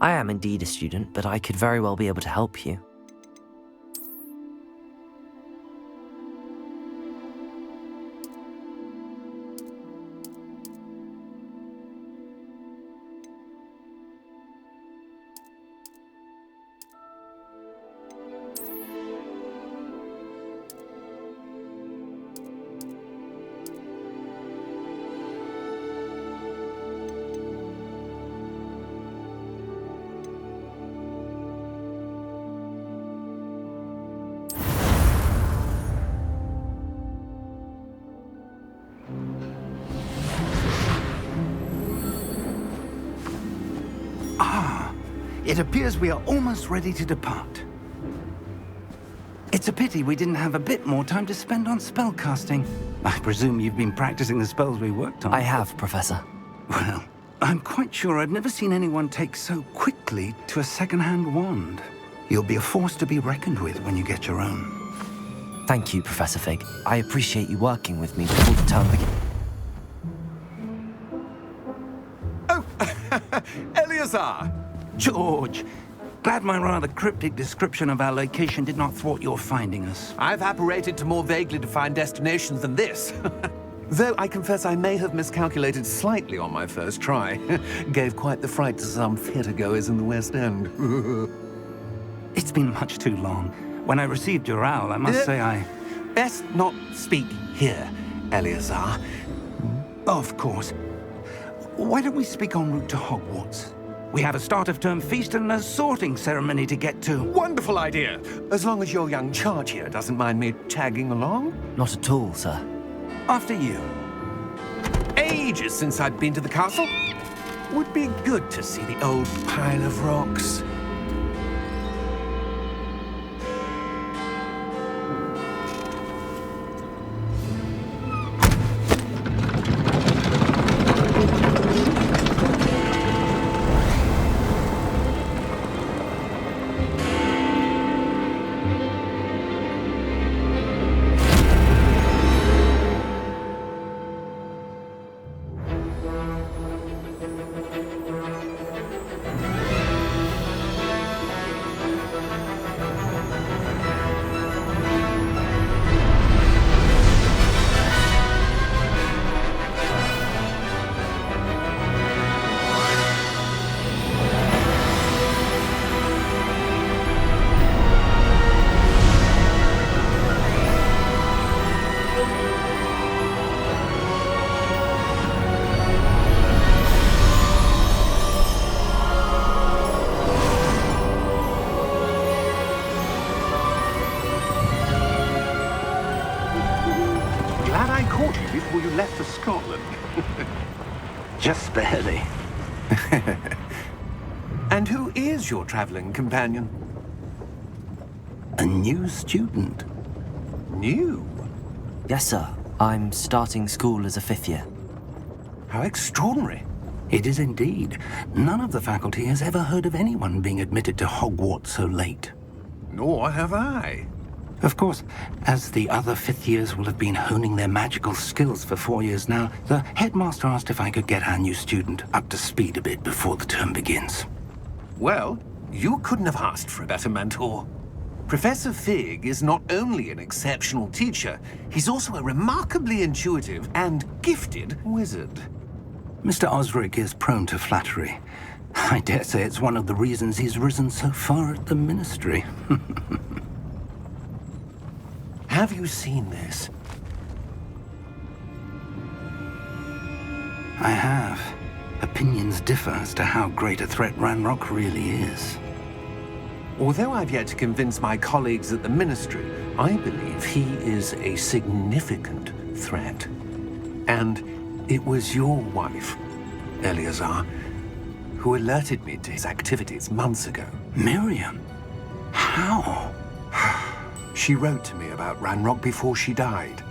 I am indeed a student, but I could very well be able to help you. It appears we are almost ready to depart. It's a pity we didn't have a bit more time to spend on spellcasting. I presume you've been practicing the spells we worked on. I have, Professor. Well, I'm quite sure I've never seen anyone take so quickly to a second-hand wand. You'll be a force to be reckoned with when you get your own. Thank you, Professor Fig. I appreciate you working with me before the term begins. Oh, Eleazar! George, glad my rather cryptic description of our location did not thwart your finding us. I've apparated to more vaguely defined destinations than this. Though I confess I may have miscalculated slightly on my first try. Gave quite the fright to some theatre-goers in the West End. It's been much too long. When I received your owl, I must say I... Best not speak here, Eleazar. Of course. Why don't we speak en route to Hogwarts? We have a start-of-term feast and a sorting ceremony to get to. Wonderful idea! As long as your young charge here doesn't mind me tagging along. Not at all, sir. After you. Ages since I'd been to the castle. Would be good to see the old pile of rocks. Before you left for Scotland. Just barely. And who is your traveling companion? A new student. New? Yes, sir. I'm starting school as a 5th year. How extraordinary. It is indeed. None of the faculty has ever heard of anyone being admitted to Hogwarts so late. Nor have I. Of course, as the other 5th years will have been honing their magical skills for 4 years now, the headmaster asked if I could get our new student up to speed a bit before the term begins. Well, you couldn't have asked for a better mentor. Professor Fig is not only an exceptional teacher, he's also a remarkably intuitive and gifted wizard. Mr. Osric is prone to flattery. I dare say it's one of the reasons he's risen so far at the Ministry. Have you seen this? I have. Opinions differ as to how great a threat Ranrock really is. Although I've yet to convince my colleagues at the Ministry, I believe he is a significant threat. And it was your wife, Eleazar, who alerted me to his activities months ago. Miriam? How? She wrote to me about Ranrock before she died,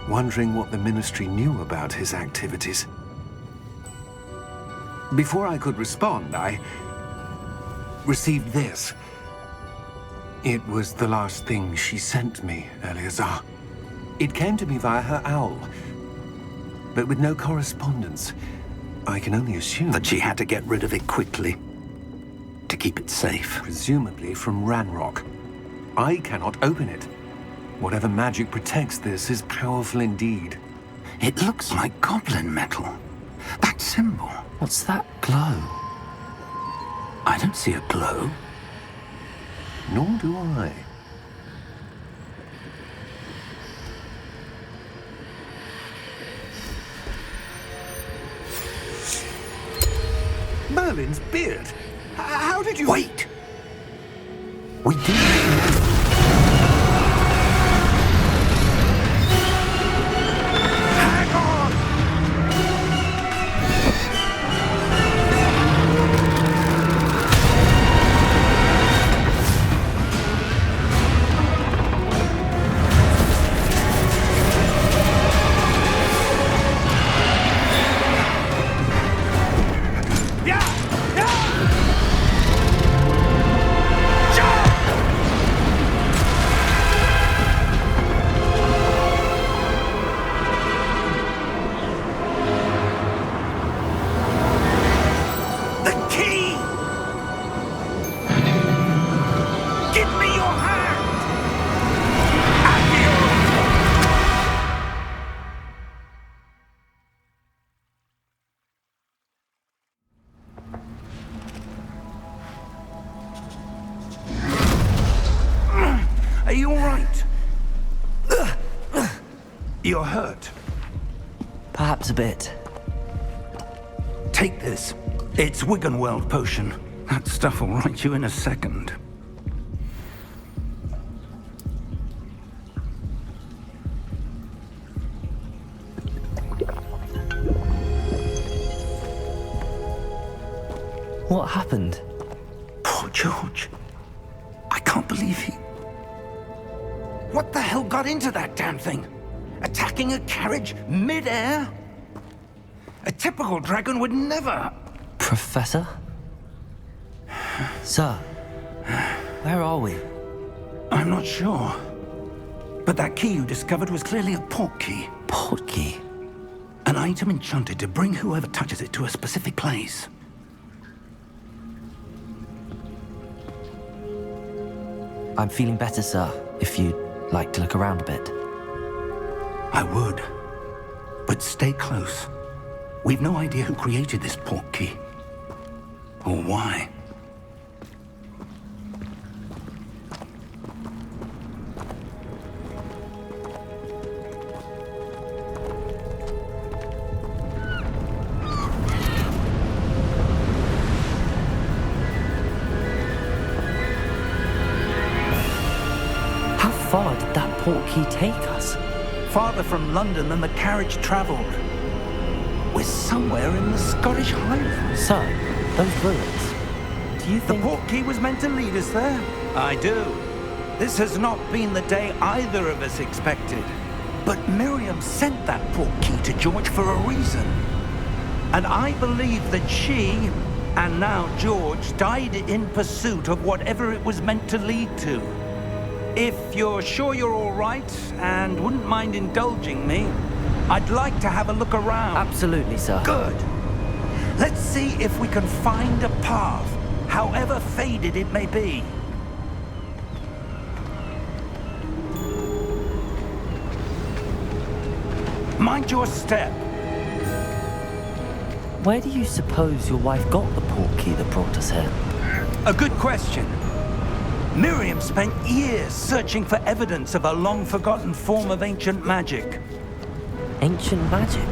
wondering what the Ministry knew about his activities. Before I could respond, I received this. It was the last thing she sent me, Eleazar. It came to me via her owl, but with no correspondence. I can only assume that she had to get rid of it quickly. to keep it safe. Presumably from Ranrock. I cannot open it. Whatever magic protects this is powerful indeed. It looks like goblin metal. That symbol. What's that glow? I don't see a glow. Nor do I. Merlin's beard. How did you... Wait! We didn't... Are you all right? You're hurt. Perhaps a bit. Take this. It's Wiggenweld potion. That stuff will right you in a second. What happened? Poor George. I can't believe he... What the hell got into that damn thing? Attacking a carriage mid-air? A typical dragon would never... Professor? Sir, where are we? I'm not sure. But that key you discovered was clearly a port key. Port key? An item enchanted to bring whoever touches it to a specific place. I'm feeling better, sir, if you'd like to look around a bit. I would. But stay close. We've no idea who created this port key. Or why. How far did that port key take us? Farther from London than the carriage travelled. We're somewhere in the Scottish Highlands. Sir, those ruins. Do you The think... port key was meant to lead us there? I do. This has not been the day either of us expected. But Miriam sent that port key to George for a reason. And I believe that she, and now George, died in pursuit of whatever it was meant to lead to. If you're sure you're all right and wouldn't mind indulging me, I'd like to have a look around. Absolutely, sir. Good. Let's see if we can find a path, however faded it may be. Mind your step. Where do you suppose your wife got the port key that brought us here? A good question. Miriam spent years searching for evidence of a long-forgotten form of ancient magic. Ancient magic?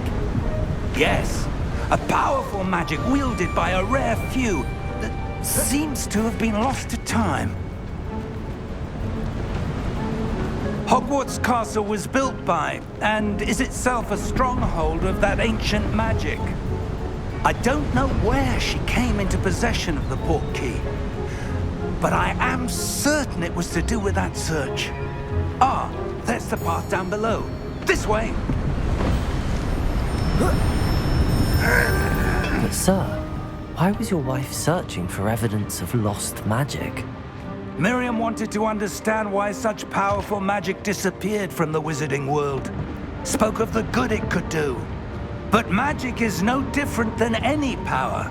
Yes, a powerful magic wielded by a rare few that seems to have been lost to time. Hogwarts Castle was built by, and is itself a stronghold of that ancient magic. I don't know where she came into possession of the port key, but I am certain it was to do with that search. Ah, there's the path down below. This way. But sir, why was your wife searching for evidence of lost magic? Miriam wanted to understand why such powerful magic disappeared from the wizarding world. Spoke of the good it could do. But magic is no different than any power.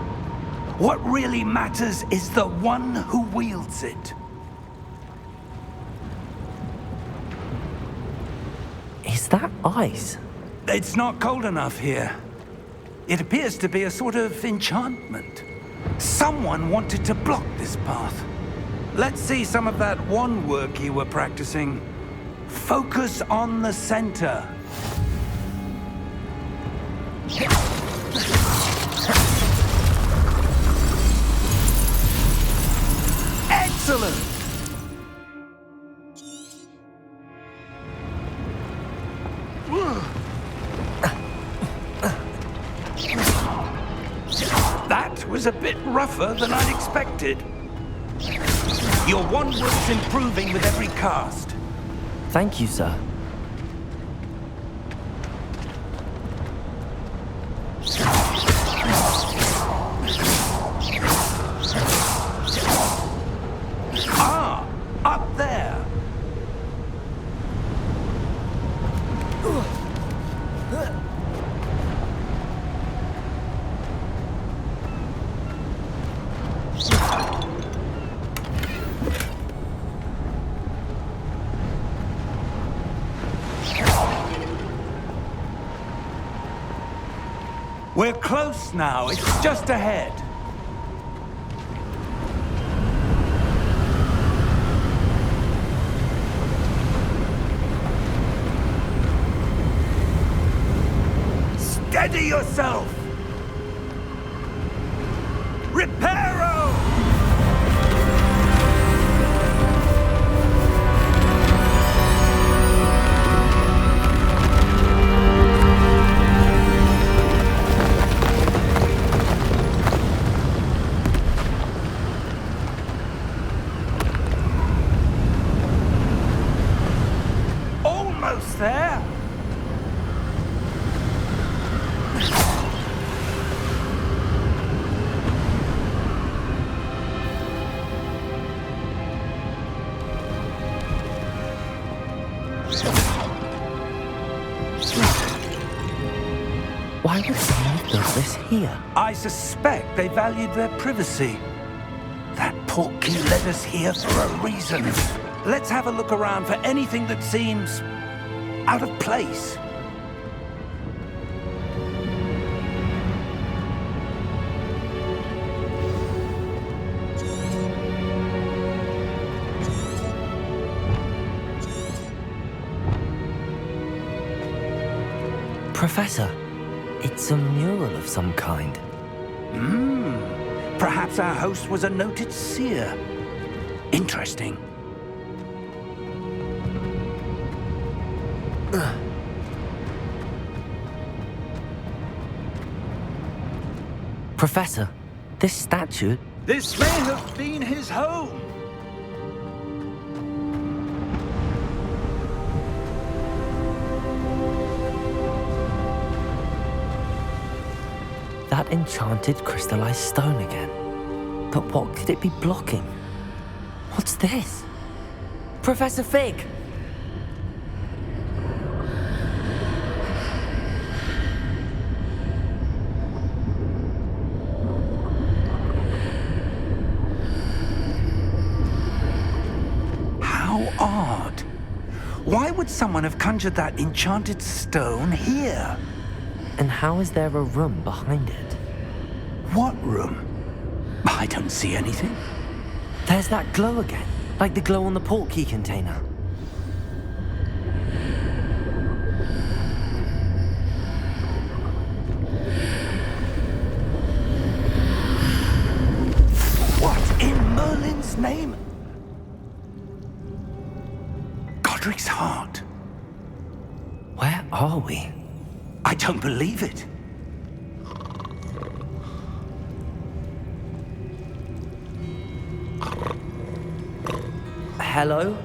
What really matters is the one who wields it. Is that ice? It's not cold enough here. It appears to be a sort of enchantment. Someone wanted to block this path. Let's see some of that wand work you were practicing. Focus on the center. Excellent! That was a bit rougher than I'd expected. Your wand work's improving with every cast. Thank you, sir. Ah, up there. We're close now. It's just ahead. Steady yourself! Reparo! Almost there. Why would someone have built this here? I suspect they valued their privacy. That portkey led us here for a reason. Let's have a look around for anything that seems out of place. Professor, it's a mural of some kind. Perhaps our host was a noted seer. Interesting. Professor, this statue... This may have been his home. That enchanted crystallized stone again. But what could it be blocking? What's this? Professor Fig! How odd. Why would someone have conjured that enchanted stone here? And how is there a room behind it? What room? I don't see anything. There's that glow again, like the glow on the portkey container. What in Merlin's name? Godric's heart. Where are we? I don't believe it. Hello?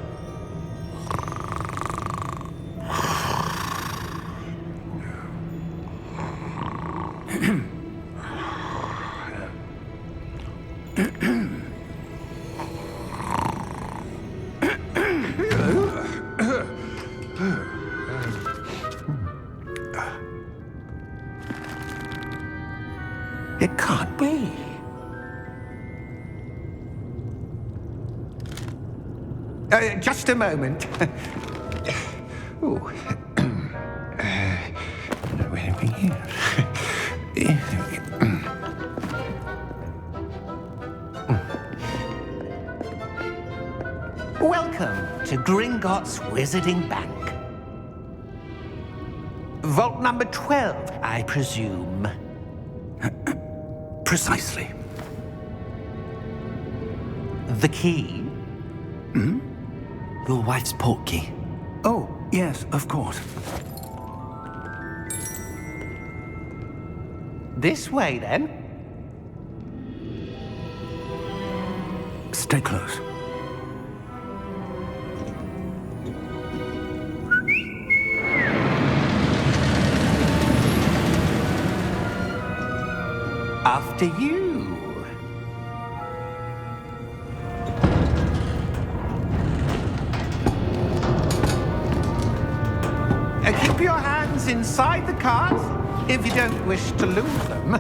It can't be. Just a moment. Ooh. Where are we here? Welcome to Gringotts Wizarding Bank. Vault number 12, I presume. Precisely. The key? Your wife's portkey. Oh, yes, of course. This way, then. Stay close. After you. Keep your hands inside the cart if you don't wish to lose them.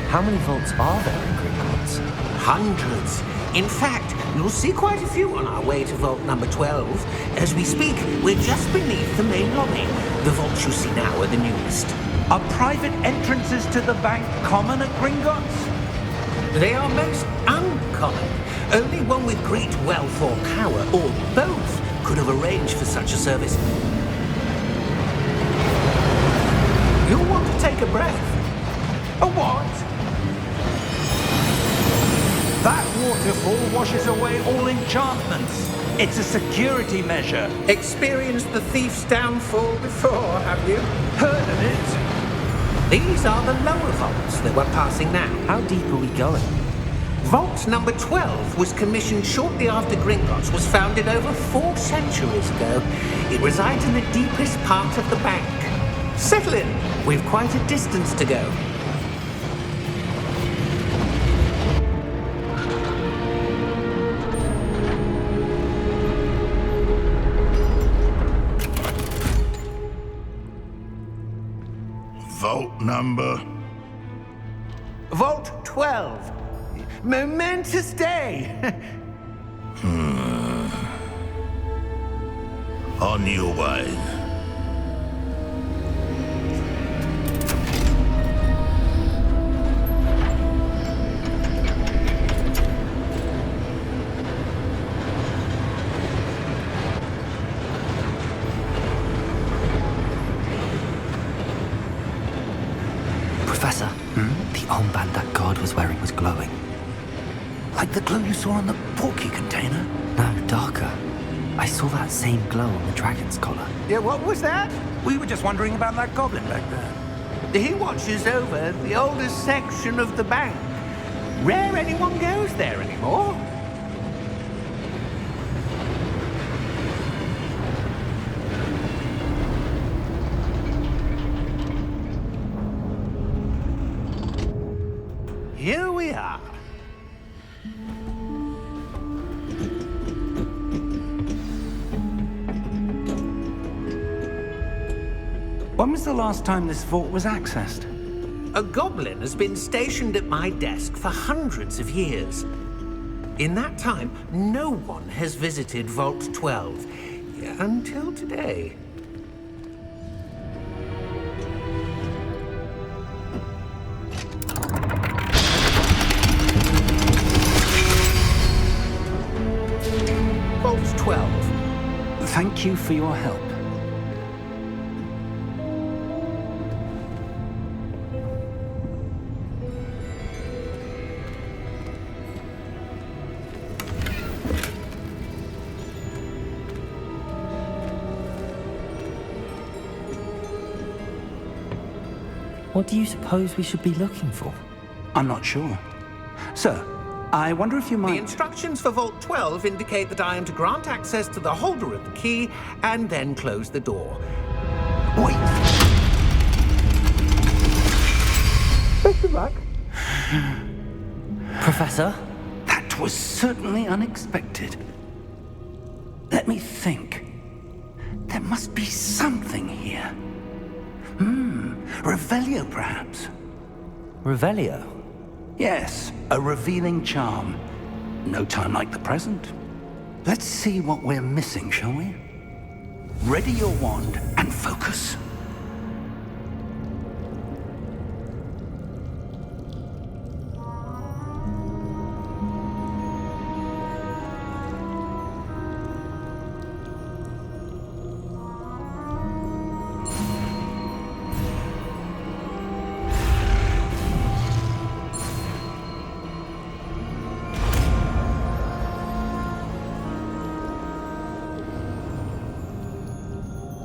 How many vaults are there in Gringotts? Hundreds. In fact, you'll see quite a few on our way to vault number 12. As we speak, we're just beneath the main lobby. The vaults you see now are the newest. Are private entrances to the bank common at Gringotts? They are most uncommon. Only one with great wealth or power, or both, could have arranged for such a service. You'll want to take a breath. A what? That waterfall washes away all enchantments. It's a security measure. Experienced the thief's downfall before, have you? Heard of it? These are the lower vaults that we're passing now. How deep are we going? Vault number 12 was commissioned shortly after Gringotts was founded over 4 centuries ago. It resides in the deepest part of the bank. Settle in. We've quite a distance to go. Vault number? Vault 12. Momentous day. On your way. Professor, the armband that guard was wearing was glowing. Like the glow you saw on the portkey container? No, darker. I saw that same glow on the dragon's collar. Yeah, what was that? We were just wondering about that goblin back there. He watches over the oldest section of the bank. Rare anyone goes there anymore. Here we are. When was the last time this vault was accessed? A goblin has been stationed at my desk for hundreds of years. In that time, no one has visited Vault 12 until today. Vault 12. Thank you for your help. What do you suppose we should be looking for? I'm not sure. Sir, I wonder if you The might... instructions for Vault 12 indicate that I am to grant access to the holder of the key and then close the door. Wait! Best of luck. Professor? That was certainly unexpected. Let me think. There must be something here. Revelio, perhaps? Revelio? Yes, a revealing charm. No time like the present. Let's see what we're missing, shall we? Ready your wand and focus.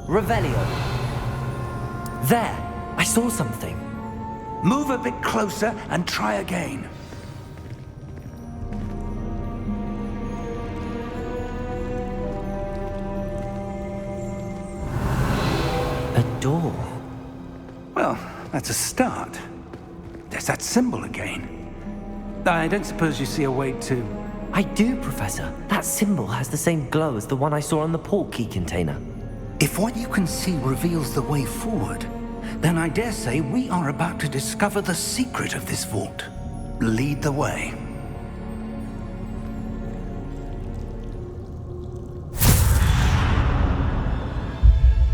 Revelio. There! I saw something. Move a bit closer and try again. A door. Well, that's a start. There's that symbol again. I don't suppose you see a way to... I do, Professor. That symbol has the same glow as the one I saw on the port key container. If what you can see reveals the way forward, then I dare say we are about to discover the secret of this vault. Lead the way.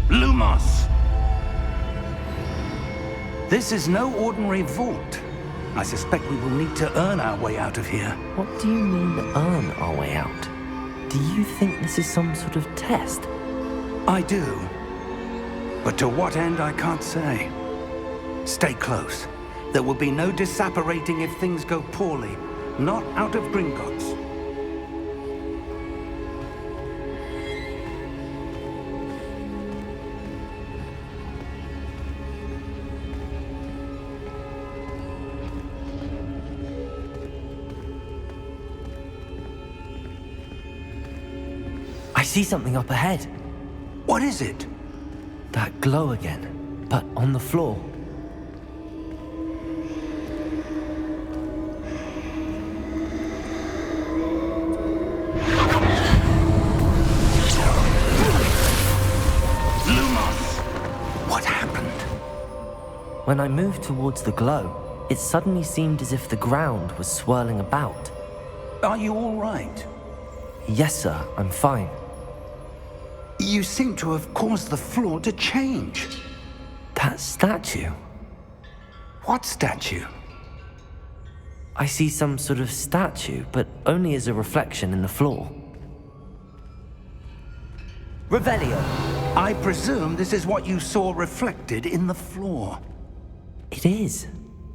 Lumos! This is no ordinary vault. I suspect we will need to earn our way out of here. What do you mean, earn our way out? Do you think this is some sort of test? I do. But to what end, I can't say. Stay close. There will be no disapparating if things go poorly. Not out of Gringotts. I see something up ahead. What is it? That glow again, but on the floor. Lumos! What happened? When I moved towards the glow, it suddenly seemed as if the ground was swirling about. Are you all right? Yes, sir, I'm fine. You seem to have caused the floor to change. That statue? What statue? I see some sort of statue, but only as a reflection in the floor. Revelio! I presume this is what you saw reflected in the floor. It is.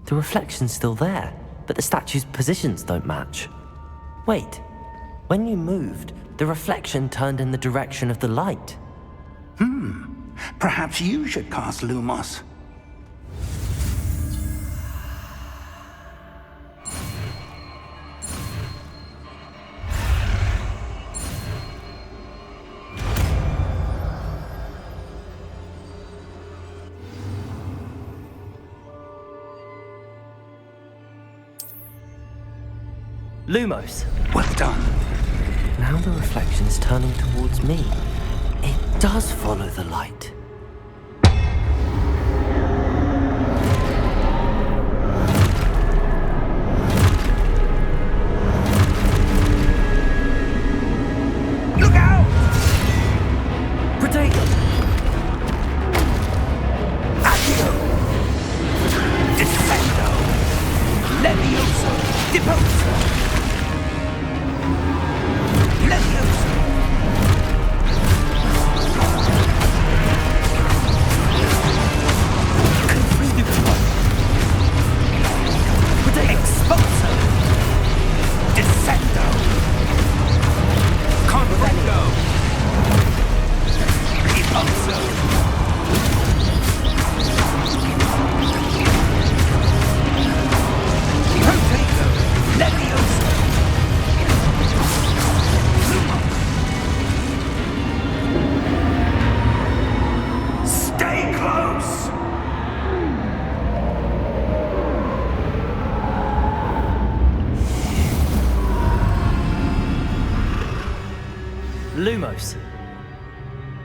The reflection's still there, but the statue's positions don't match. Wait, when you moved, the reflection turned in the direction of the light. Perhaps you should cast Lumos. Lumos! Well done. Now the reflection's turning towards me. It does follow the light. Look out! Potato! Accio! Defendo! Levioso! Deposo! Levioso!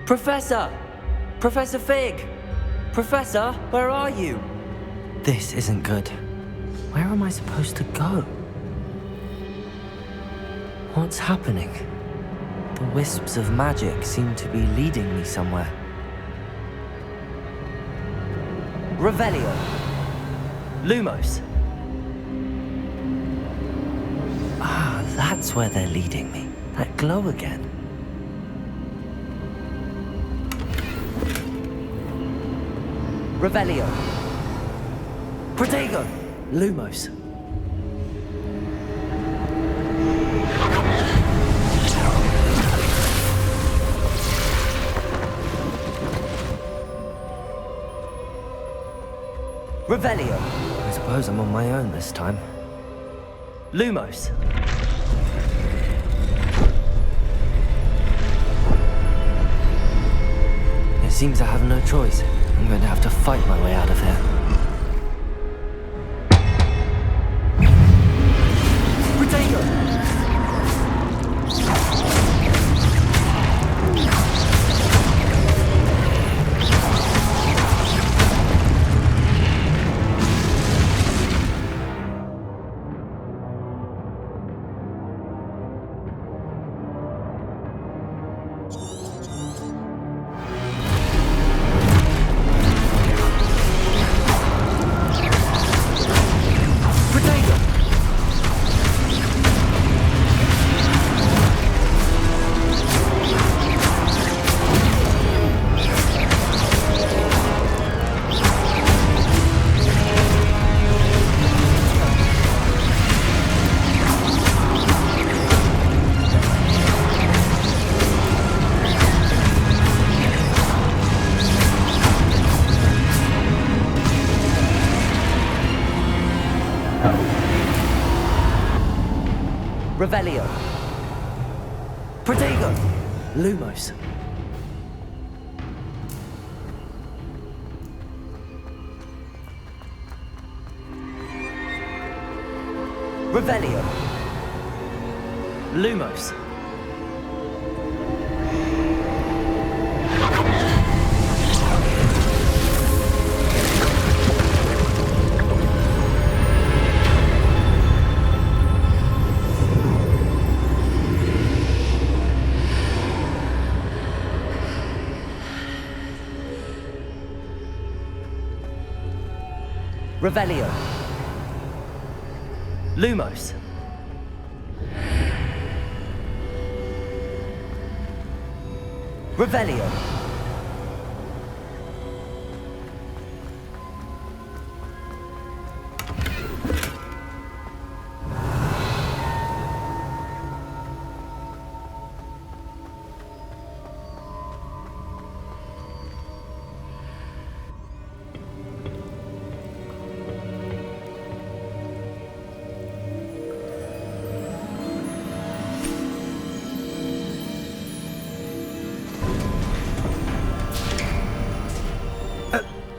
Professor! Professor Fig! Professor, where are you? This isn't good. Where am I supposed to go? What's happening? The wisps of magic seem to be leading me somewhere. Revelio. Lumos. Ah, that's where they're leading me. That glow again. Revelio. Protego. Lumos. Revelio. I suppose I'm on my own this time. Lumos. It seems I have no choice. I'm going to have to fight my way out of here. Protego! Revelio. Protego. Lumos. Revelio. Lumos. Revelio. Lumos. Revelio.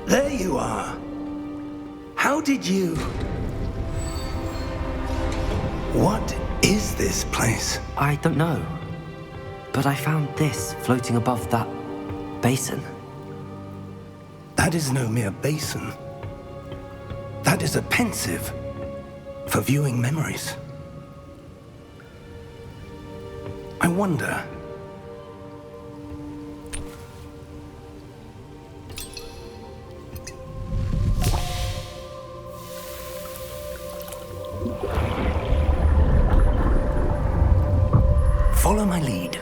There you are. How did you... What is this place? I don't know. But I found this floating above that basin. That is no mere basin. That is a pensive for viewing memories. I wonder... Follow my lead.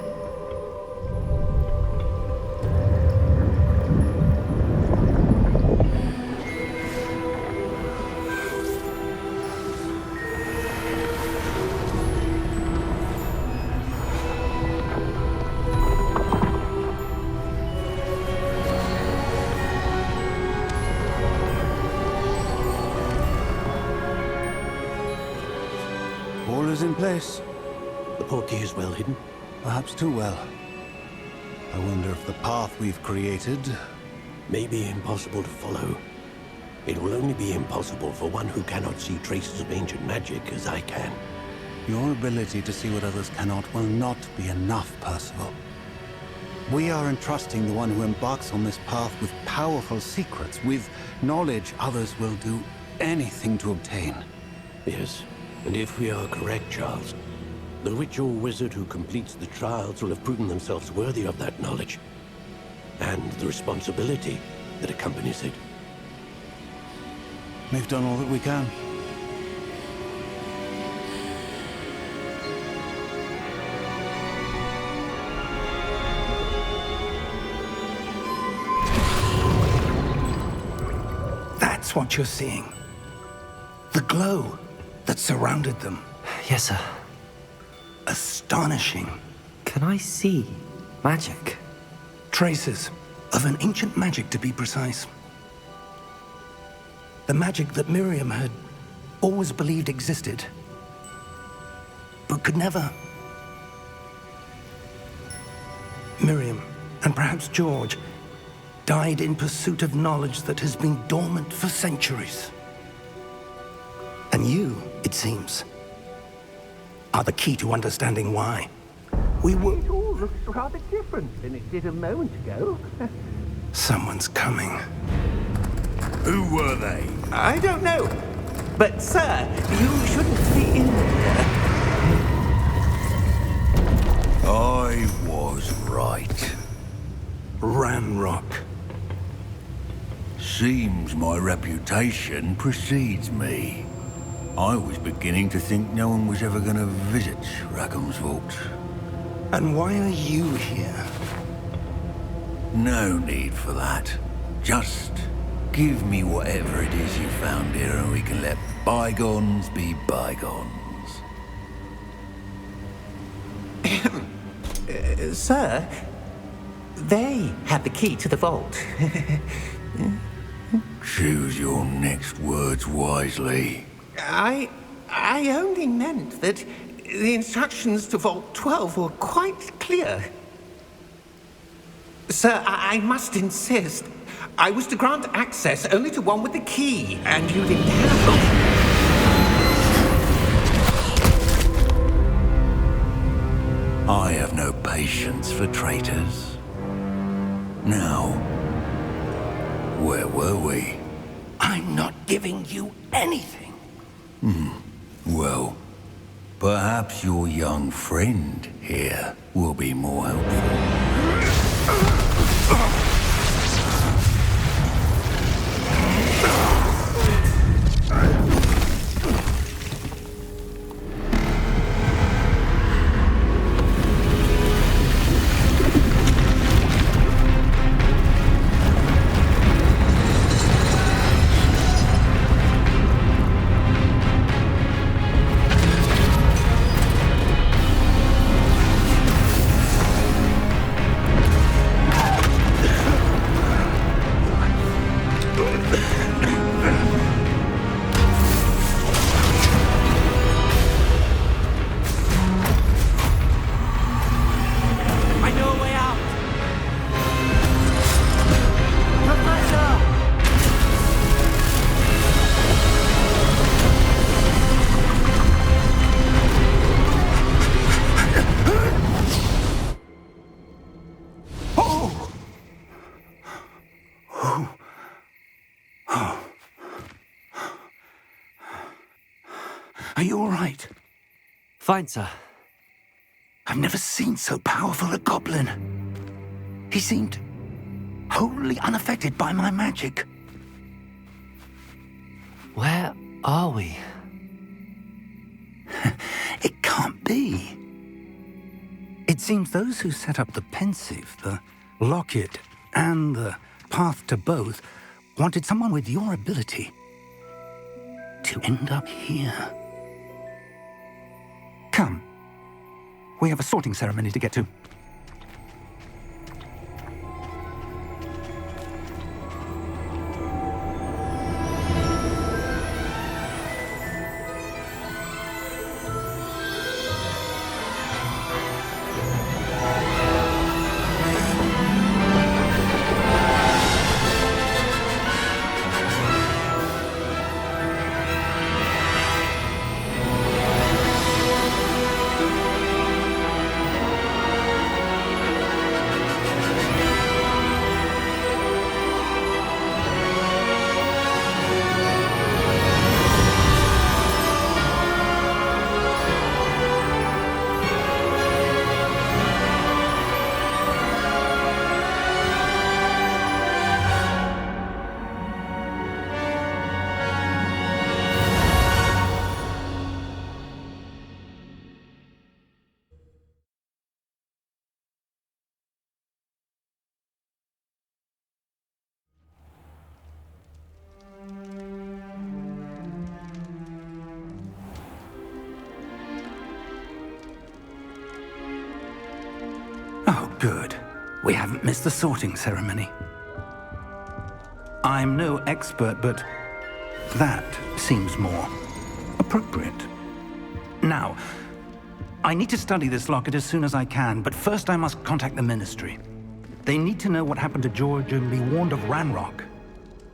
All is in place. The portkey is well hidden. Perhaps too well. I wonder if the path we've created... May be impossible to follow. It will only be impossible for one who cannot see traces of ancient magic as I can. Your ability to see what others cannot will not be enough, Percival. We are entrusting the one who embarks on this path with powerful secrets, with knowledge others will do anything to obtain. Yes, and if we are correct, Charles, the witch or wizard who completes the trials will have proven themselves worthy of that knowledge, and the responsibility that accompanies it. We've done all that we can. That's what you're seeing. The glow that surrounded them. Yes, sir. Astonishing. Can I see magic? Traces of an ancient magic, to be precise. The magic that Miriam had always believed existed, but could never. Miriam, and perhaps George, died in pursuit of knowledge that has been dormant for centuries. And you, it seems, are the key to understanding why. It all looks rather different than it did a moment ago. Someone's coming. Who were they? I don't know. But, sir, you shouldn't be in here. I was right. Ramrock. Seems my reputation precedes me. I was beginning to think no one was ever going to visit Rackham's vault. And why are you here? No need for that. Just give me whatever it is you found here and we can let bygones be bygones. Sir, they have the key to the vault. Choose your next words wisely. I only meant that the instructions to Vault 12 were quite clear. Sir, I must insist. I was to grant access only to one with the key, and you didn't have it. I have no patience for traitors. Now, where were we? I'm not giving you anything. Well, perhaps your young friend here will be more helpful. Are you all right? Fine, sir. I've never seen so powerful a goblin. He seemed wholly unaffected by my magic. Where are we? It can't be. It seems those who set up the pensive, the locket, and the path to both wanted someone with your ability to end up here. Come. We have a sorting ceremony to get to. Good. We haven't missed the sorting ceremony. I'm no expert, but that seems more appropriate. Now, I need to study this locket as soon as I can, but first I must contact the Ministry. They need to know what happened to George and be warned of Ranrock.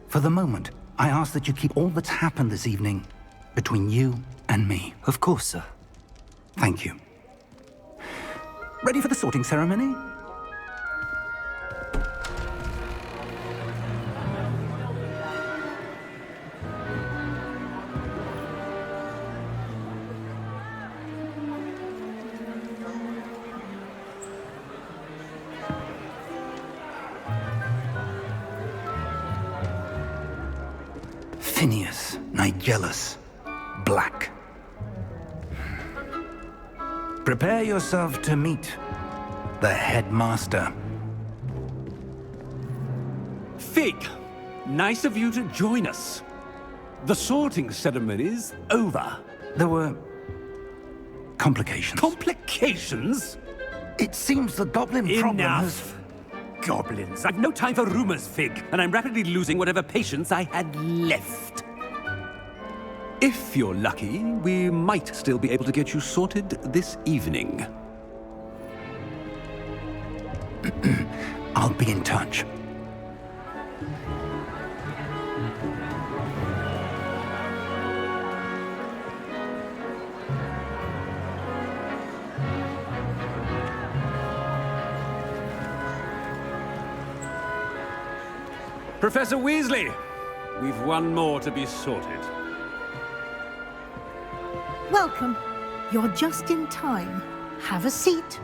For the moment, I ask that you keep all that's happened this evening between you and me. Of course, sir. Thank you. Ready for the sorting ceremony? Phineas, Nigellus, Black. Prepare yourself to meet the headmaster. Fig, nice of you to join us. The sorting ceremony's over. There were complications. Complications? It seems the goblin problem has... Enough. Goblins. I've no time for rumors, Fig, and I'm rapidly losing whatever patience I had left. If you're lucky, we might still be able to get you sorted this evening. I'll be in touch. Professor Weasley, we've one more to be sorted. Welcome. You're just in time. Have a seat.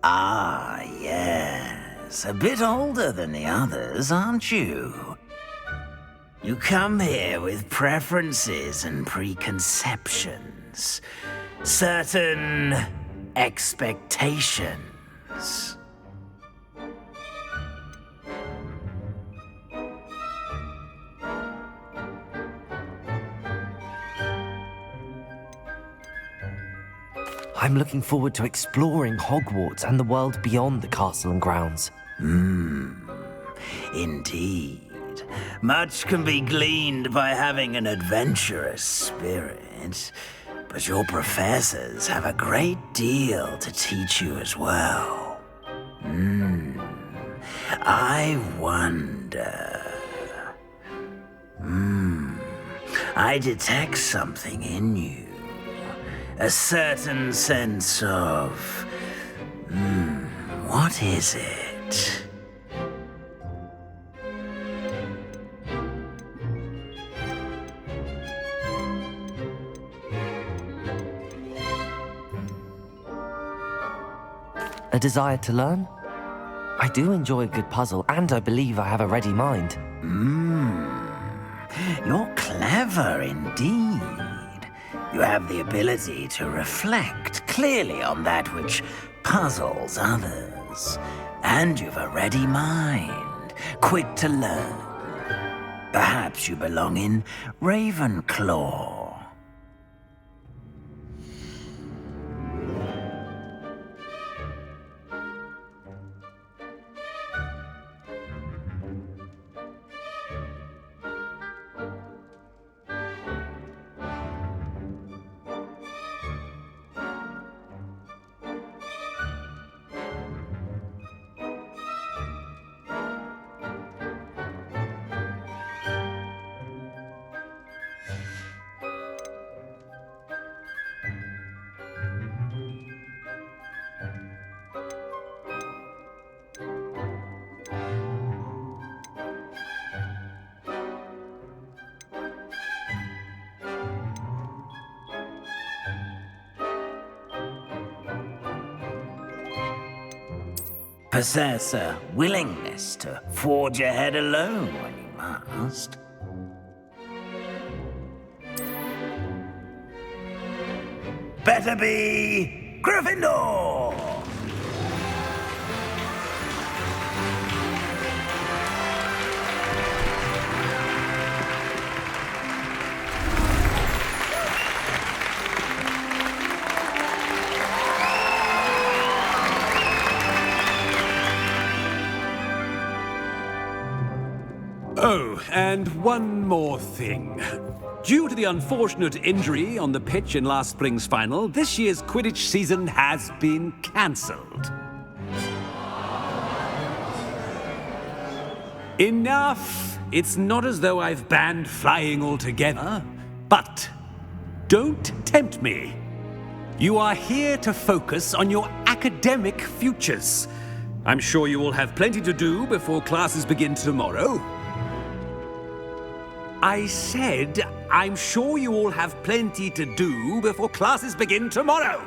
Ah, yes. A bit older than the others, aren't you? You come here with preferences and preconceptions. Certain expectations. I'm looking forward to exploring Hogwarts and the world beyond the castle and grounds. Indeed. Much can be gleaned by having an adventurous spirit, but your professors have a great deal to teach you as well. I wonder... I detect something in you. A certain sense of... what is it? A desire to learn? I do enjoy a good puzzle, and I believe I have a ready mind. You're clever indeed. You have the ability to reflect clearly on that which puzzles others. And you've a ready mind, quick to learn. Perhaps you belong in Ravenclaw. Possess a willingness to forge ahead alone when you must. Better be Gryffindor! Oh, and one more thing. Due to the unfortunate injury on the pitch in last spring's final, this year's Quidditch season has been cancelled. Enough! It's not as though I've banned flying altogether, but don't tempt me. You are here to focus on your academic futures. I'm sure you will have plenty to do before classes begin tomorrow. I said, I'm sure you all have plenty to do before classes begin tomorrow.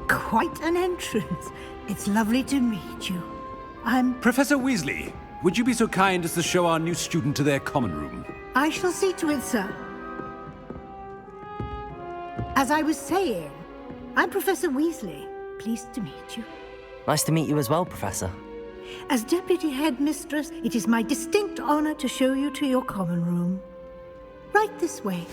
Quite an entrance. It's lovely to meet you. I'm... Professor Weasley, would you be so kind as to show our new student to their common room? I shall see to it, sir. As I was saying, I'm Professor Weasley. Pleased to meet you. Nice to meet you as well, Professor. As Deputy Headmistress, it is my distinct honor to show you to your common room. Right this way.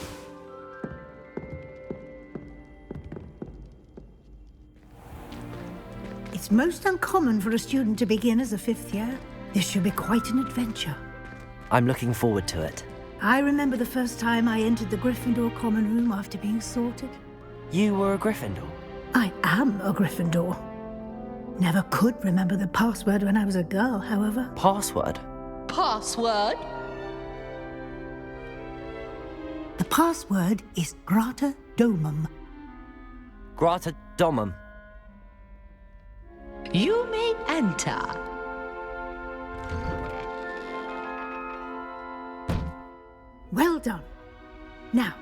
It's most uncommon for a student to begin as a fifth year. This should be quite an adventure. I'm looking forward to it. I remember the first time I entered the Gryffindor common room after being sorted. You were a Gryffindor? I am a Gryffindor. Never could remember the password when I was a girl, however. Password? Password? The password is Grata Domum. Grata Domum. You may enter. Well done. Now,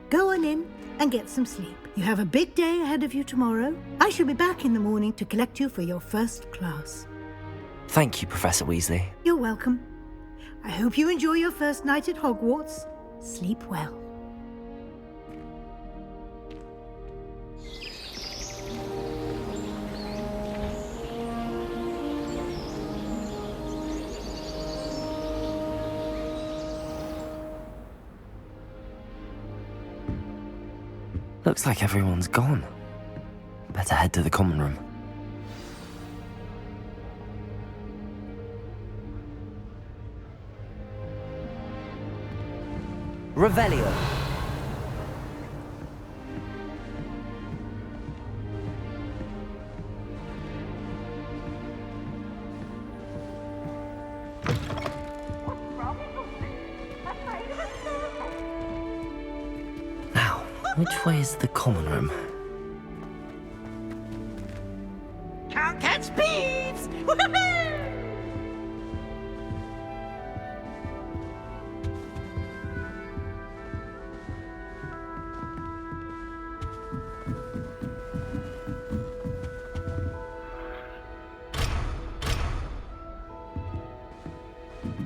go on in and get some sleep. You have a big day ahead of you tomorrow. I shall be back in the morning to collect you for your first class. Thank you, Professor Weasley. You're welcome. I hope you enjoy your first night at Hogwarts. Sleep well. Looks like everyone's gone. Better head to the common room. Revelio. Now, which way is the common room? Can't catch thieves!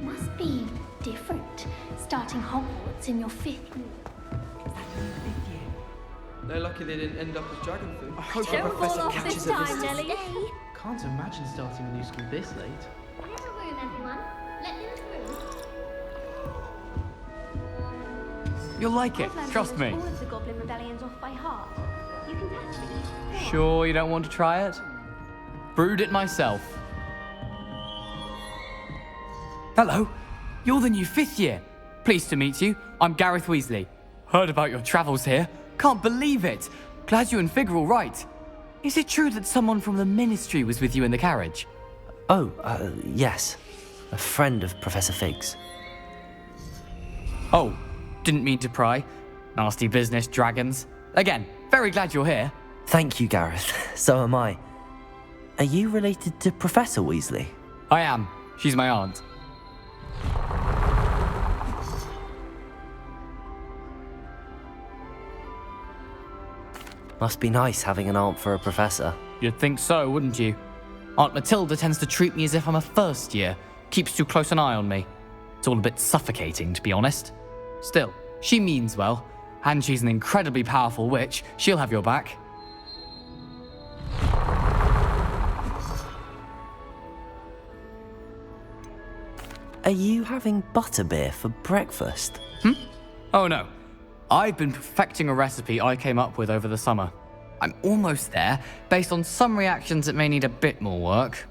Must be different, starting Hogwarts in your fifth year. They're lucky they didn't end up as dragon food. I hope the professor catches a visit. Can't imagine starting a new school this late. Here's a room, everyone. Let them through. You'll like it, trust me. All of the Goblin Rebellions off by heart. You can test me. Sure you don't want to try it? Brewed it myself. Hello, you're the new fifth year. Pleased to meet you. I'm Gareth Weasley. Heard about your travels here. Can't believe it. Glad you and Fig are all right. Is it true that someone from the Ministry was with you in the carriage? Oh, yes. A friend of Professor Fig's. Oh, didn't mean to pry. Nasty business, dragons. Again, very glad you're here. Thank you, Gareth. So am I. Are you related to Professor Weasley? I am. She's my aunt. Must be nice having an aunt for a professor. You'd think so, wouldn't you? Aunt Matilda tends to treat me as if I'm a first year. Keeps too close an eye on me. It's all a bit suffocating, to be honest. Still, she means well. And she's an incredibly powerful witch. She'll have your back. Are you having butterbeer for breakfast? Oh no. I've been perfecting a recipe I came up with over the summer. I'm almost there. Based on some reactions, it may need a bit more work.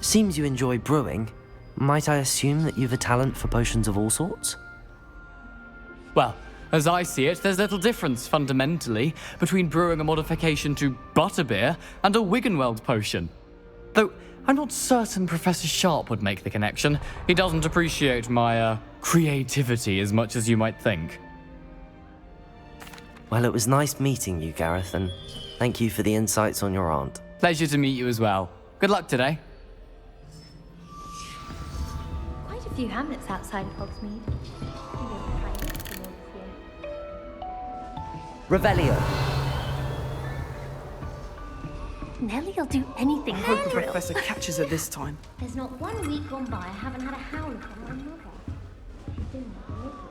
Seems you enjoy brewing. Might I assume that you've a talent for potions of all sorts? Well, as I see it, there's little difference, fundamentally, between brewing a modification to butterbeer and a Wiggenweld potion. Though, I'm not certain Professor Sharp would make the connection. He doesn't appreciate my, creativity as much as you might think. Well, it was nice meeting you, Gareth, and thank you for the insights on your aunt. Pleasure to meet you as well. Good luck today. Quite a few hamlets outside of Hogsmeade. Revelio. Nellie'll do anything for a thrill. Professor catches her this time. There's not 1 week gone by I haven't had a howl from my mother. She's been there deliberately.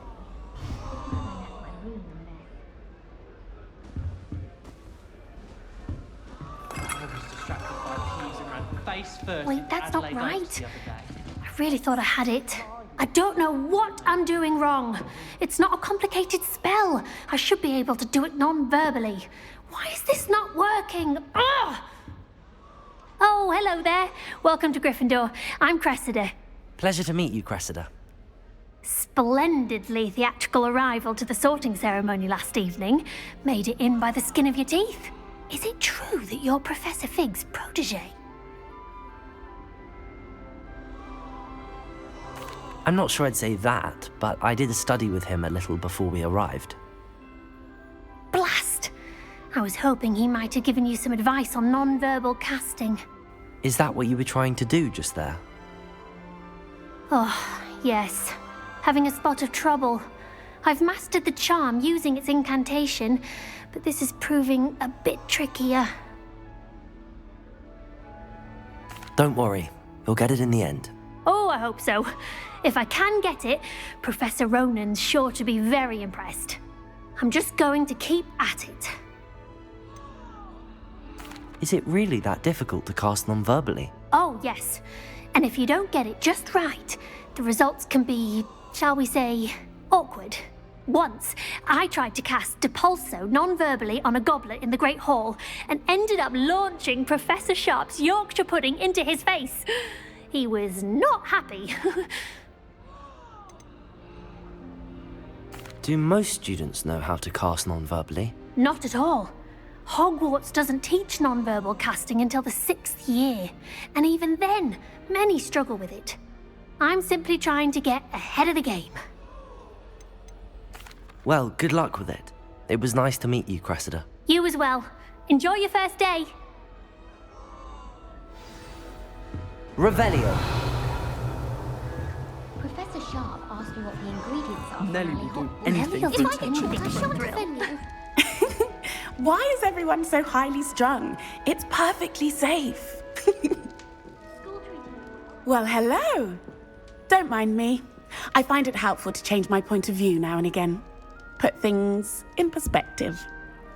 It's when I left my room and I was distracted by peas and ran face first. Wait, into that's not Adelaide right. Oaks the other day. I really thought I had it. I don't know what I'm doing wrong. It's not a complicated spell. I should be able to do it non-verbally. Why is this not working? Ugh! Oh, hello there. Welcome to Gryffindor. I'm Cressida. Pleasure to meet you, Cressida. Splendidly theatrical arrival to the sorting ceremony last evening. Made it in by the skin of your teeth. Is it true that you're Professor Fig's protege? I'm not sure I'd say that, but I did study with him a little before we arrived. Blast! I was hoping he might have given you some advice on non-verbal casting. Is that what you were trying to do just there? Oh, yes. Having a spot of trouble. I've mastered the charm using its incantation, but this is proving a bit trickier. Don't worry, you'll get it in the end. Oh, I hope so. If I can get it, Professor Ronan's sure to be very impressed. I'm just going to keep at it. Is it really that difficult to cast non-verbally? Oh, yes. And if you don't get it just right, the results can be, shall we say, awkward. Once, I tried to cast Depulso non-verbally on a goblet in the Great Hall and ended up launching Professor Sharp's Yorkshire pudding into his face. He was not happy. Do most students know how to cast non-verbally? Not at all. Hogwarts doesn't teach non-verbal casting until the 6th year, and even then, many struggle with it. I'm simply trying to get ahead of the game. Well, good luck with it. It was nice to meet you, Cressida. You as well. Enjoy your first day. Revelio. Professor Sharp asked me what the ingredients are. Nellie will do anything Nellie, for if I attention. anything, I shan't offend you. Why is everyone so highly strung? It's perfectly safe. Well, hello. Don't mind me. I find it helpful to change my point of view now and again. Put things in perspective.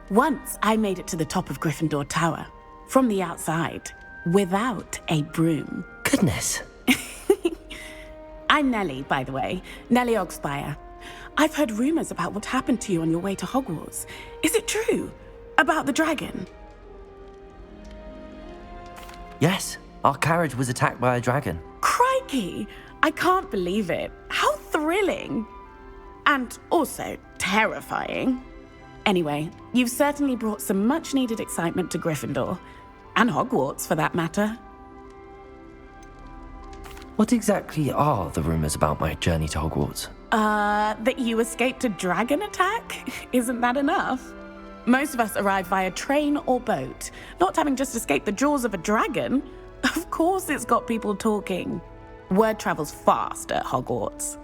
Once I made it to the top of Gryffindor Tower, from the outside, without a broom. Goodness. I'm Nellie, by the way. Nellie Ogspire. I've heard rumors about what happened to you on your way to Hogwarts. Is it true? About the dragon? Yes, our carriage was attacked by a dragon. Crikey! I can't believe it. How thrilling! And also terrifying. Anyway, you've certainly brought some much-needed excitement to Gryffindor. And Hogwarts, for that matter. What exactly are the rumors about my journey to Hogwarts? That you escaped a dragon attack? Isn't that enough? Most of us arrive via train or boat, not having just escaped the jaws of a dragon. Of course it's got people talking. Word travels fast at Hogwarts.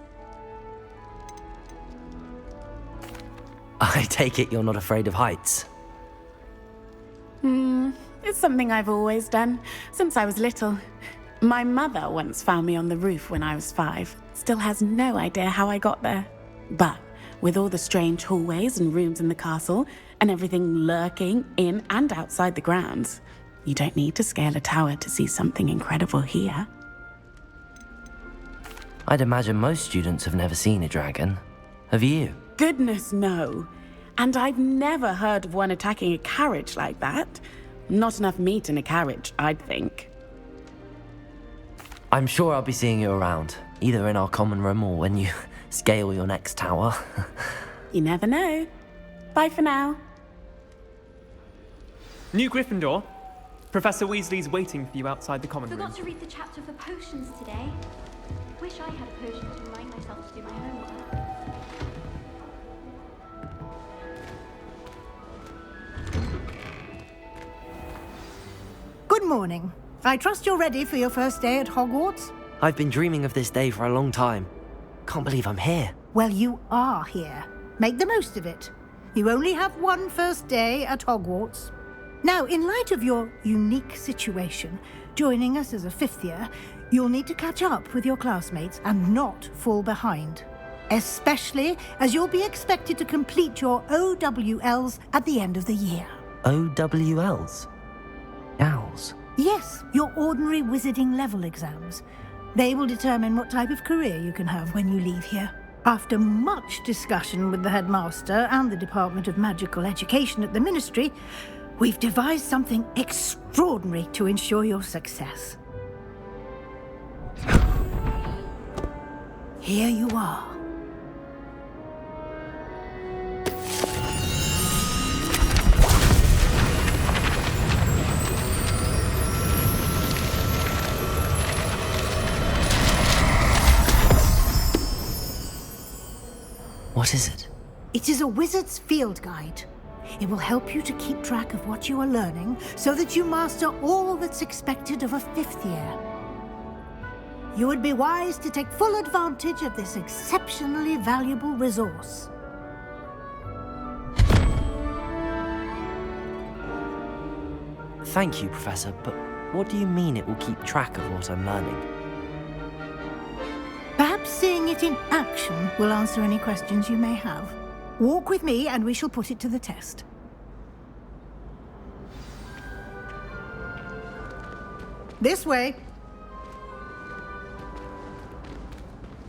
I take it you're not afraid of heights. It's something I've always done, since I was little. My mother once found me on the roof when I was 5. Still has no idea how I got there. But with all the strange hallways and rooms in the castle, and everything lurking in and outside the grounds, you don't need to scale a tower to see something incredible here. I'd imagine most students have never seen a dragon. Have you? Goodness, no. And I've never heard of one attacking a carriage like that. Not enough meat in a carriage, I'd think. I'm sure I'll be seeing you around, either in our common room or when you scale your next tower. You never know. Bye for now. New Gryffindor. Professor Weasley's waiting for you outside the common room. Forgot to read the chapter for potions today. Wish I had a potion to remind myself to do my homework. Good morning. I trust you're ready for your first day at Hogwarts? I've been dreaming of this day for a long time. Can't believe I'm here. Well, you are here. Make the most of it. You only have one first day at Hogwarts. Now, in light of your unique situation, joining us as a fifth year, you'll need to catch up with your classmates and not fall behind. Especially as you'll be expected to complete your OWLs at the end of the year. OWLs? Owls? Yes, your ordinary wizarding level exams. They will determine what type of career you can have when you leave here. After much discussion with the headmaster and the Department of Magical Education at the Ministry, we've devised something extraordinary to ensure your success. Here you are. What is it? It is a wizard's field guide. It will help you to keep track of what you are learning so that you master all that's expected of a fifth year. You would be wise to take full advantage of this exceptionally valuable resource. Thank you, Professor, but what do you mean it will keep track of what I'm learning? Perhaps seeing it in action will answer any questions you may have. Walk with me and we shall put it to the test. This way.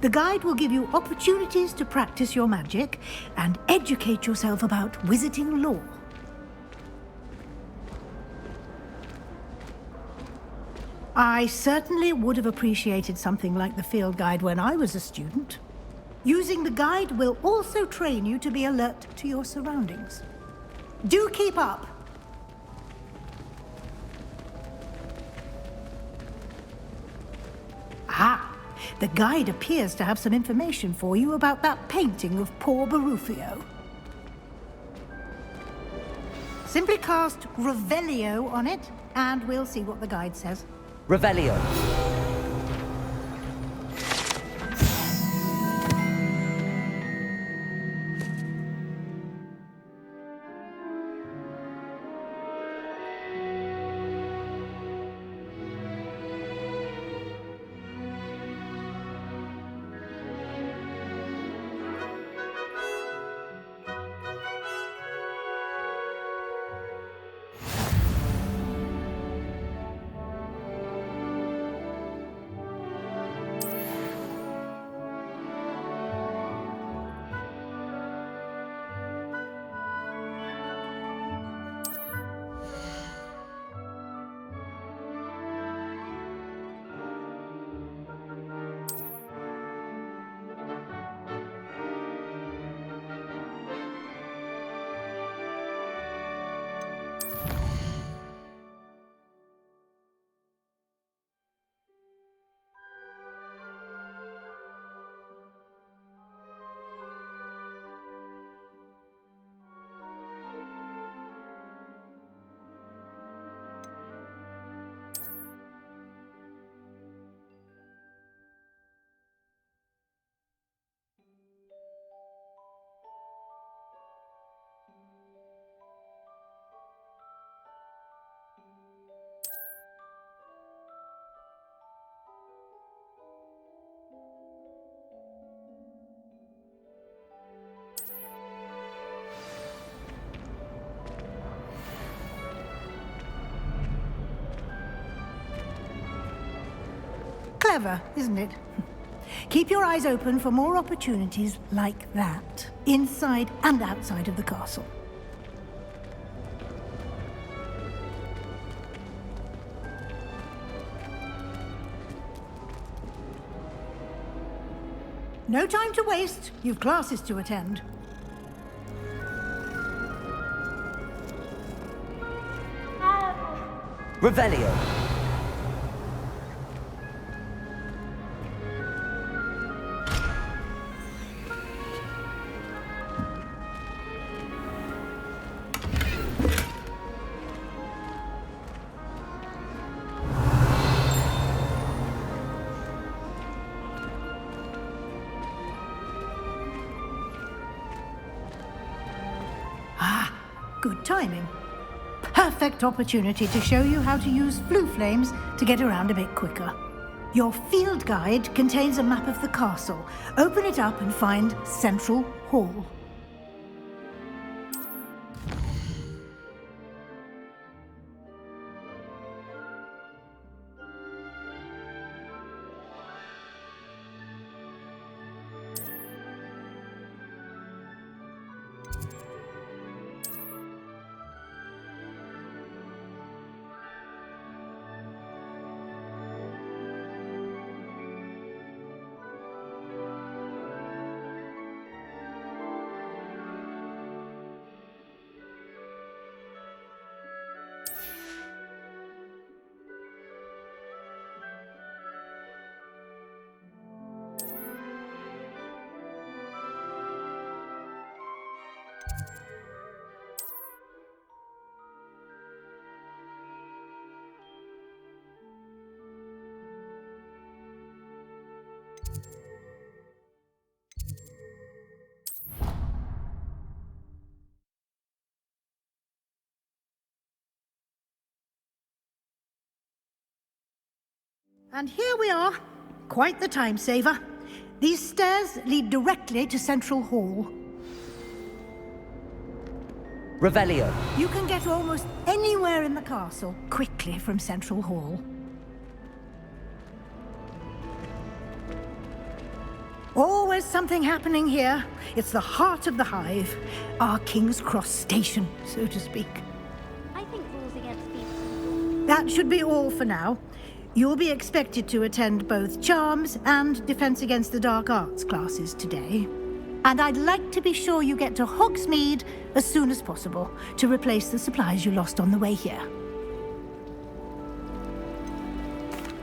The guide will give you opportunities to practice your magic and educate yourself about wizarding lore. I certainly would have appreciated something like the field guide when I was a student. Using the guide will also train you to be alert to your surroundings. Do keep up! Ah, the guide appears to have some information for you about that painting of poor Barufio. Simply cast Revelio on it, and we'll see what the guide says. Revelio. Clever, isn't it? Keep your eyes open for more opportunities like that, inside and outside of the castle. No time to waste. You've classes to attend. Revelio. Good timing. Perfect opportunity to show you how to use flue flames to get around a bit quicker. Your field guide contains a map of the castle. Open it up and find Central Hall. And here we are. Quite the time saver. These stairs lead directly to Central Hall. Revelio. You can get almost anywhere in the castle quickly from Central Hall. Always something happening here. It's the heart of the hive. Our King's Cross station, so to speak. I think rules against people. That should be all for now. You'll be expected to attend both Charms and Defense Against the Dark Arts classes today. And I'd like to be sure you get to Hogsmeade as soon as possible to replace the supplies you lost on the way here.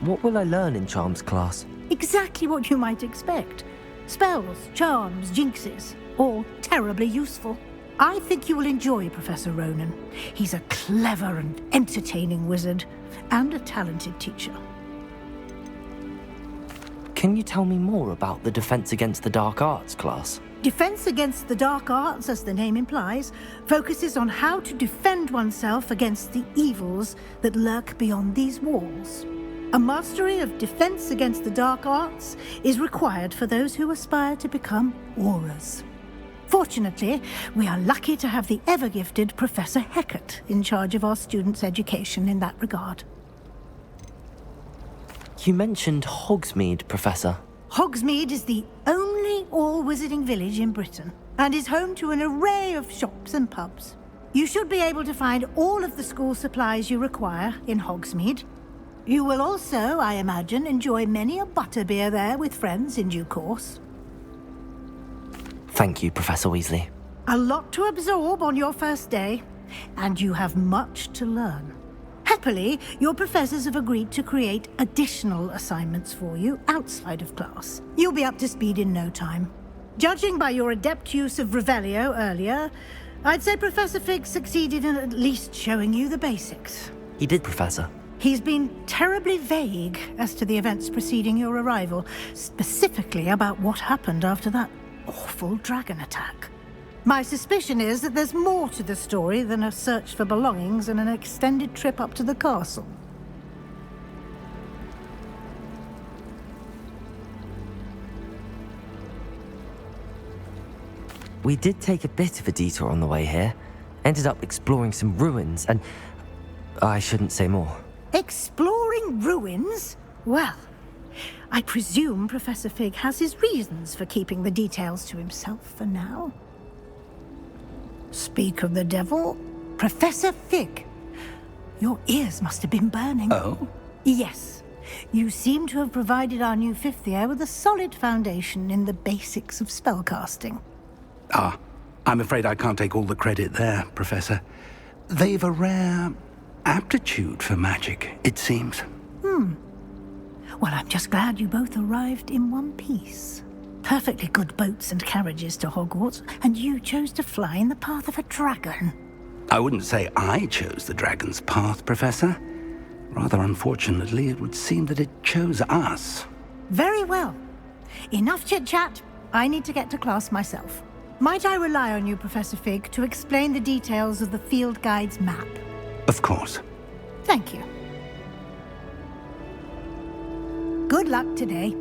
What will I learn in Charms class? Exactly what you might expect. Spells, charms, jinxes, all terribly useful. I think you will enjoy Professor Ronan. He's a clever and entertaining wizard, and a talented teacher. Can you tell me more about the Defense Against the Dark Arts class? Defense Against the Dark Arts, as the name implies, focuses on how to defend oneself against the evils that lurk beyond these walls. A mastery of Defense Against the Dark Arts is required for those who aspire to become Aurors. Fortunately, we are lucky to have the ever-gifted Professor Hecat in charge of our students' education in that regard. You mentioned Hogsmeade, Professor. Hogsmeade is the only all-wizarding village in Britain and is home to an array of shops and pubs. You should be able to find all of the school supplies you require in Hogsmeade. You will also, I imagine, enjoy many a butterbeer there with friends in due course. Thank you, Professor Weasley. A lot to absorb on your first day, and you have much to learn. Happily, your professors have agreed to create additional assignments for you outside of class. You'll be up to speed in no time. Judging by your adept use of Revelio earlier, I'd say Professor Fig succeeded in at least showing you the basics. He did, Professor. He's been terribly vague as to the events preceding your arrival, specifically about what happened after that awful dragon attack. My suspicion is that there's more to the story than a search for belongings and an extended trip up to the castle. We did take a bit of a detour on the way here. Ended up exploring some ruins and... I shouldn't say more. Exploring ruins? Well, I presume Professor Fig has his reasons for keeping the details to himself for now. Speak of the devil, Professor Fig. Your ears must have been burning. Oh? Yes. You seem to have provided our new fifth year with a solid foundation in the basics of spellcasting. Ah, I'm afraid I can't take all the credit there, Professor. They've a rare aptitude for magic, it seems. Well, I'm just glad you both arrived in one piece. Perfectly good boats and carriages to Hogwarts, and you chose to fly in the path of a dragon. I wouldn't say I chose the dragon's path, Professor. Rather unfortunately, it would seem that it chose us. Very well. Enough chit-chat. I need to get to class myself. Might I rely on you, Professor Fig, to explain the details of the field guide's map? Of course. Thank you. Good luck today.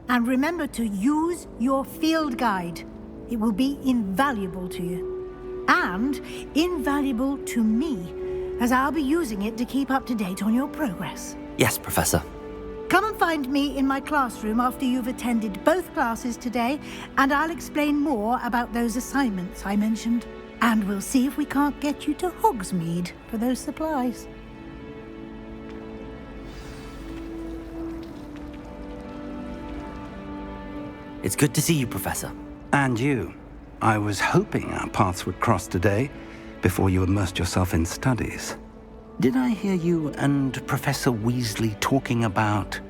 And remember to use your field guide. It will be invaluable to you. And invaluable to me, as I'll be using it to keep up to date on your progress. Yes, Professor. Come and find me in my classroom after you've attended both classes today, and I'll explain more about those assignments I mentioned. And we'll see if we can't get you to Hogsmeade for those supplies. It's good to see you, Professor. And you. I was hoping our paths would cross today, before you immersed yourself in studies. Did I hear you and Professor Weasley talking about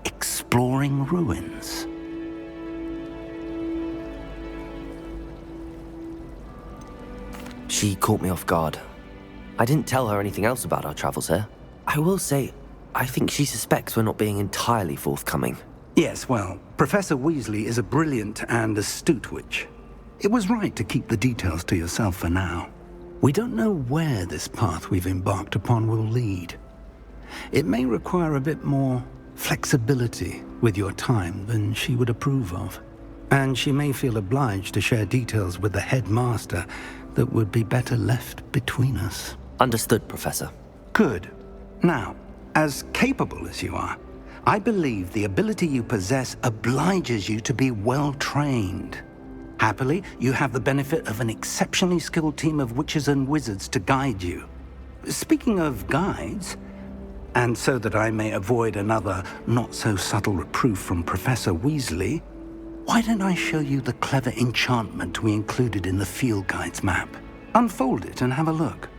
exploring ruins? She caught me off guard. I didn't tell her anything else about our travels here. I will say, I think she suspects we're not being entirely forthcoming. Yes, well, Professor Weasley is a brilliant and astute witch. It was right to keep the details to yourself for now. We don't know where this path we've embarked upon will lead. It may require a bit more flexibility with your time than she would approve of. And she may feel obliged to share details with the headmaster that would be better left between us. Understood, Professor. Good. Now, as capable as you are, I believe the ability you possess obliges you to be well trained. Happily, you have the benefit of an exceptionally skilled team of witches and wizards to guide you. Speaking of guides, and so that I may avoid another not-so-subtle reproof from Professor Weasley, why don't I show you the clever enchantment we included in the field guide's map? Unfold it and have a look.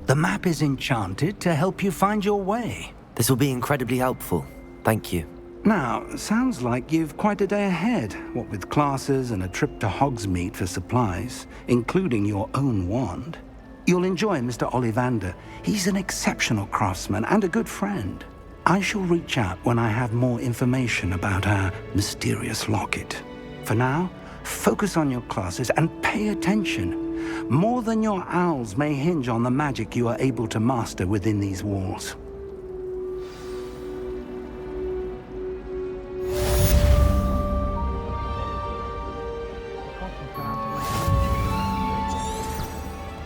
The map is enchanted to help you find your way. This will be incredibly helpful. Thank you. Now, sounds like you've quite a day ahead, what with classes and a trip to Hogsmeade for supplies, including your own wand. You'll enjoy Mr. Ollivander. He's an exceptional craftsman and a good friend. I shall reach out when I have more information about our mysterious locket. For now, focus on your classes and pay attention. More than your owls may hinge on the magic you are able to master within these walls.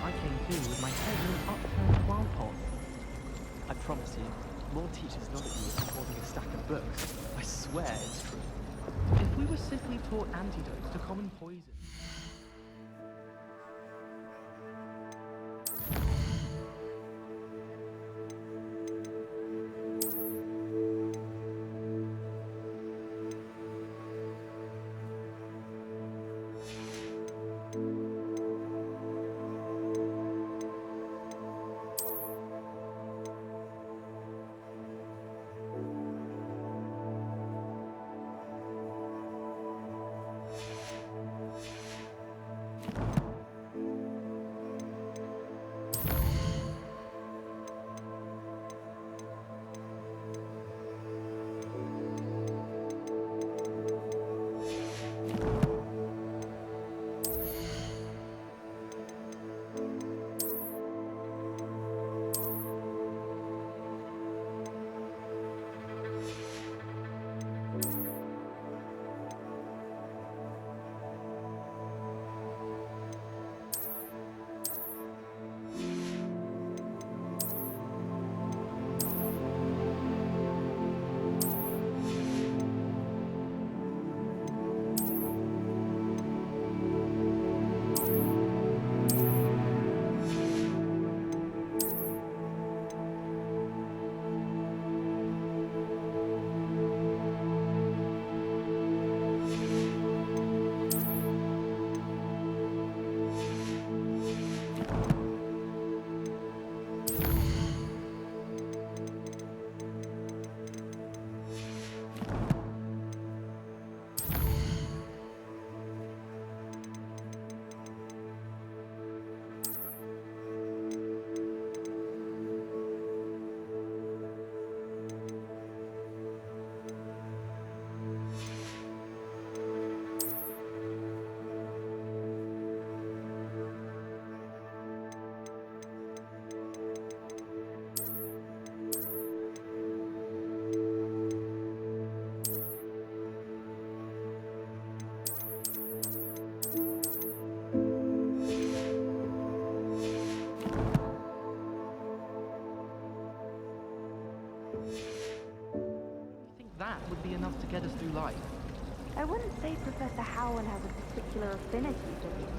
I came through with my head in an upturned plant pot. I promise you, more teachers nod at you for holding a stack of books. I swear it's true. If we were simply taught antidotes to common poison... through life. I wouldn't say Professor Howland has a particular affinity for these